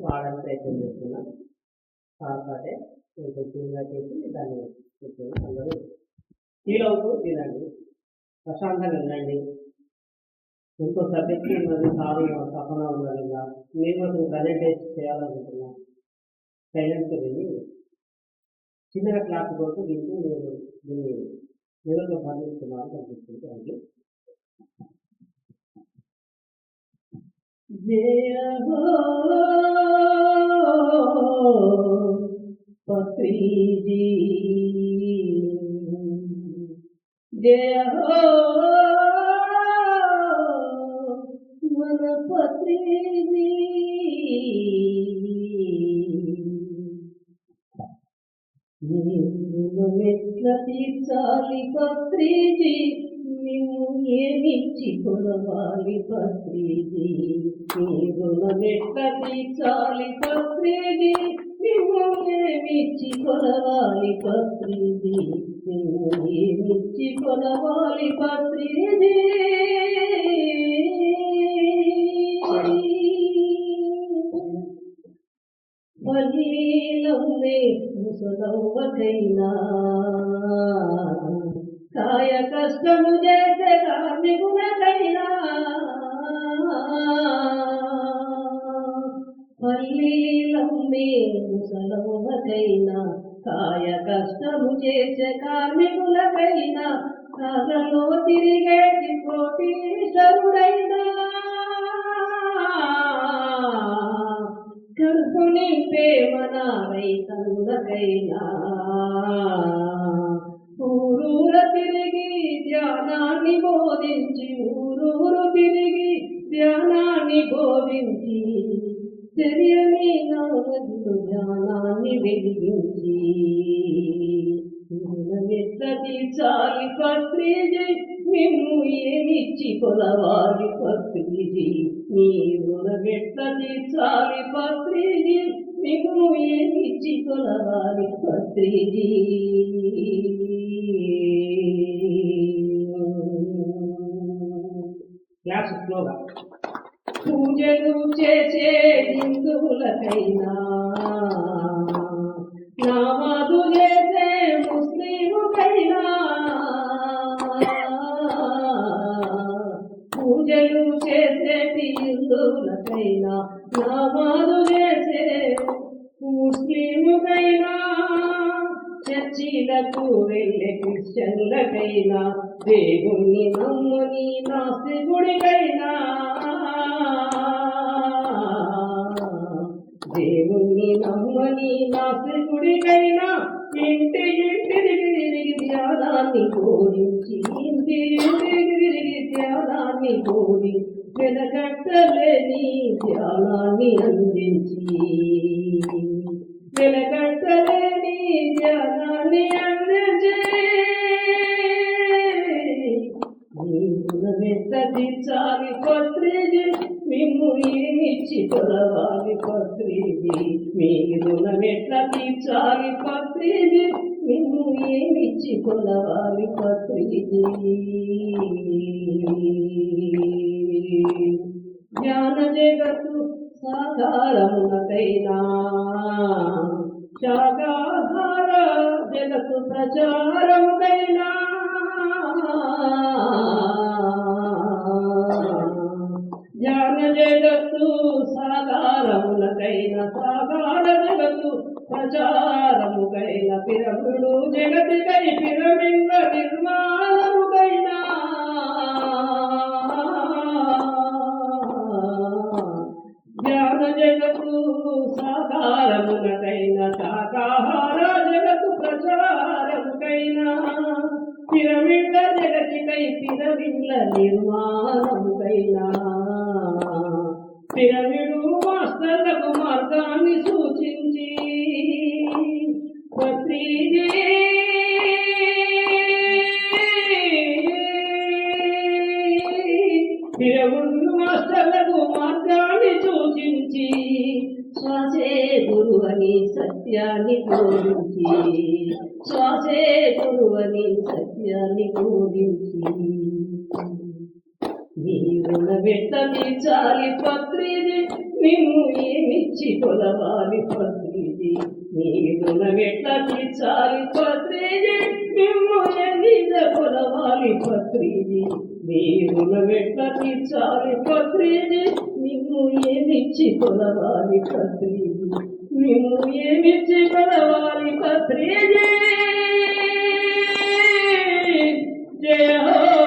వాడడానికి ప్రయత్నం చేస్తున్నాం. కాకపోతే కొంచెం క్లీన్గా చేసి దాన్ని అందరూ ఫీల్ అవుతూ తినండి, ప్రశాంతంగా వెళ్ళండి. ఇంకో సబ్జెక్ట్ ఉన్నది, సార్ తపన ఉన్నది, మేము అసలు ప్రజెంటేషన్ చేయాలనుకుంటున్నాం. సైలెంట్గా వెళ్ళి చిన్నగా క్లాస్ కొడుతూ వింటూ నేను దీన్ని నిరంలో బంధిస్తున్నాను కనిపిస్తుంది. Thank you. జయ హో పత్రిజీ, జయ హో మన పత్రిజీ. ఎట్లా తీర్చాలి పత్రిజీ, మేము ఏమిచ్చి కొలవాలి పత్రిజీ. ఎట్లా తీర్చాలి పత్రిజీ, మేము ఏమిచ్చి కొలవాలి పత్రిజీ. మేము ఏమిచ్చి కొలవాలి పత్రిజీ. బలీలమ్మే ముసలవ్వకైనా, కాయ కష్టము చేసే కార్మికులకైనా, బలీలమ్మే ముసలవ్వకైనా, కాయ కష్టము చేసే కార్మికులకైనా, కలలో తిరిగేటి కోటీశ్వరుడైనా, కడుపు నింపే మన రైతన్నకైనా, ఊరూర తిరిగి ధ్యానాన్ని బోధించి, ఊరూరు తిరిగి ధ్యానాన్ని బోధించి, తెలియని నవమదిలో జ్ఞానాన్ని వెలిగించి, ఎట్లా తీర్చాలి పత్రిజీ, మేము ఏమిచ్చి కొలవాలి పత్రిజీ. నీ రుణమెట్లా తీర్చాలి పత్రిజీ, మేము ఏమిచ్చి కొలవాలి పత్రిజీ. క్లాస్ స్లోగా. పూజలు చేసే హిందువులకైనా, నమాజు చేసే ముస్లిముకైనా, పూజలు చేసేటి హిందువులకైనా, నమాజు చేసే ముస్లిముకైనా, చర్చిలకు వెళ్ళే క్రిస్టియన్లకైనా, దేవుణ్ణి నమ్మని నాస్తికుడికైనా, దేవుణ్ణి నమ్మని నాస్తికుడికైనా, ఇంటి ఇంటికి తిరిగి ధ్యానాన్ని బోధించి, ఇంటి ఇంటికి తిరిగి ధ్యానాన్ని బోధించి, వెలగట్టలేని ధ్యానాన్ని అందించి, వెలగట్టలేని ధ్యానాన్ని అందించి, ఎట్లా తీర్చాలి పత్రిజీ, మేము ఏమిచ్చి కొలవాలి పత్రిజీ. మీ రుణమెట్లా తీర్చాలి పత్రిజీ, మేము ఏమిచ్చి కొలవాలి పత్రిజీ. జ్ఞాన జగత్తు సాకారమునకైనా, శాకాహార జగత్తు ప్రచారముకైనా, జ్ఞాన జగత్తు సాకారములకైనా, సాకార జగత్తు ప్రచారముకైనా, పిరమిడు జగతికై పిరమిడ్ల నిర్మాణముకైనా, జ్ఞాన జగత్తు సాకారములకైనా, శాకాహార జగత్తు ప్రచారముకైనా, పిరమిడ్ల జగతికై పిరమిడ్ల నిర్మాణముకైనా, పిరమిడు మాస్టర్లకు మార్గాన్ని సూచించి పత్రిజీ, పిరమిడు మాస్టర్లకు మార్గాన్ని సూచించి, శ్వాసే గురువని సత్యాన్ని బోధించి, శ్వాసే గురువని సత్యాన్ని బోధించి, నీ రుణమెట్ల తీర్చాలి పత్రిజీ నిన్ను ఏమిచ్చి కొలవాలి పత్రిజీ నీ రుణమెట్ల తీర్చాలి పత్రిజీ నిన్ను ఎన్నిద కొలవాలి పత్రిజీ నీ రుణమెట్ల తీర్చాలి పత్రిజీ నిన్ను ఏమిచ్చి కొలవాలి పత్రిజీ నిన్ను ఏమిచ్చి కొలవాలి పత్రిజీ జయ హో